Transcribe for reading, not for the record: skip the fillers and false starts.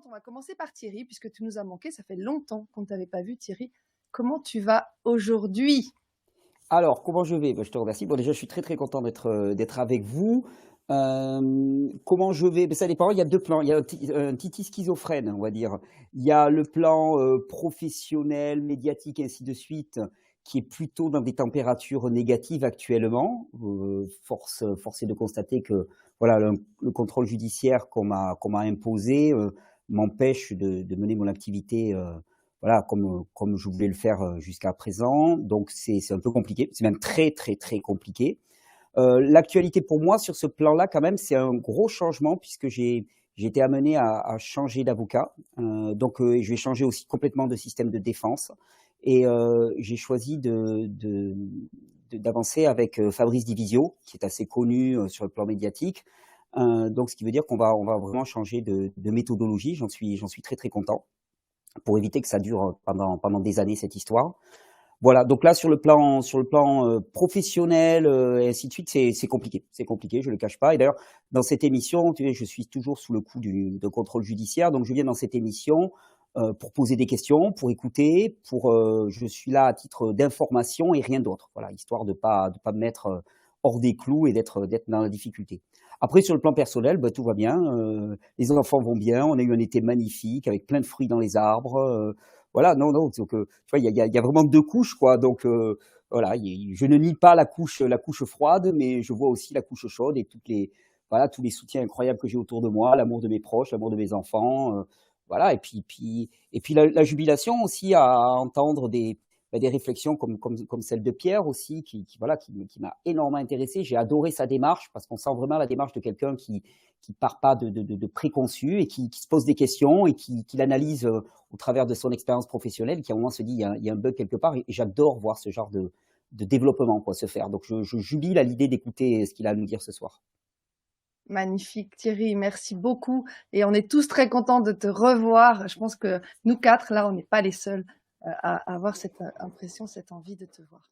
On va commencer par Thierry, puisque tu nous as manqué. Ça fait longtemps qu'on ne t'avait pas vu, Thierry. Comment tu vas aujourd'hui? Alors, comment je vais? Je te remercie. Bon, déjà, je suis très, très content d'être avec vous. Comment je vais? Ça dépend, il y a 2 plans. Il y a un titi schizophrène, on va dire. Il y a le plan, professionnel, médiatique, et ainsi de suite, qui est plutôt dans des températures négatives actuellement. Force est de constater que, voilà, le contrôle judiciaire qu'on m'a imposé, m'empêche de mener mon activité, voilà, comme je voulais le faire jusqu'à présent. Donc c'est un peu compliqué, c'est même très, très, très compliqué. L'actualité pour moi sur ce plan-là quand même, c'est un gros changement puisque j'ai été amené à changer d'avocat. Donc je vais changer aussi complètement de système de défense et j'ai choisi d'avancer avec Fabrice Divisio, qui est assez connu sur le plan médiatique. Donc ce qui veut dire qu'on va vraiment changer de méthodologie. J'en suis très, très content pour éviter que ça dure pendant des années, cette histoire. Voilà, donc là sur le plan professionnel, et ainsi de suite, c'est compliqué. C'est compliqué, je le cache pas. Et d'ailleurs, dans cette émission, tu sais, je suis toujours sous le coup de contrôle judiciaire, donc je viens dans cette émission pour poser des questions, pour écouter, je suis là à titre d'information et rien d'autre. Voilà, histoire de pas me mettre hors des clous et d'être dans la difficulté. Après, sur le plan personnel, bah, tout va bien. Les enfants vont bien. On a eu un été magnifique avec plein de fruits dans les arbres. Voilà, non, non. Donc, tu vois, il y a vraiment 2 couches, quoi. Donc, voilà, je ne nie pas la couche froide, mais je vois aussi la couche chaude et voilà, tous les soutiens incroyables que j'ai autour de moi, l'amour de mes proches, l'amour de mes enfants. Voilà, et puis la jubilation aussi à entendre des réflexions comme celle de Pierre aussi, voilà, qui m'a énormément intéressé. J'ai adoré sa démarche parce qu'on sent vraiment la démarche de quelqu'un qui part pas de préconçu et qui se pose des questions et qui l'analyse au travers de son expérience professionnelle, qui à un moment se dit il y a un bug quelque part, et j'adore voir ce genre de développement se faire. Donc je jubile à l'idée d'écouter ce qu'il a à nous dire ce soir. Magnifique, Thierry. Merci beaucoup. Et on est tous très contents de te revoir. Je pense que nous 4, là, on n'est pas les seuls à avoir cette impression, cette envie de te voir.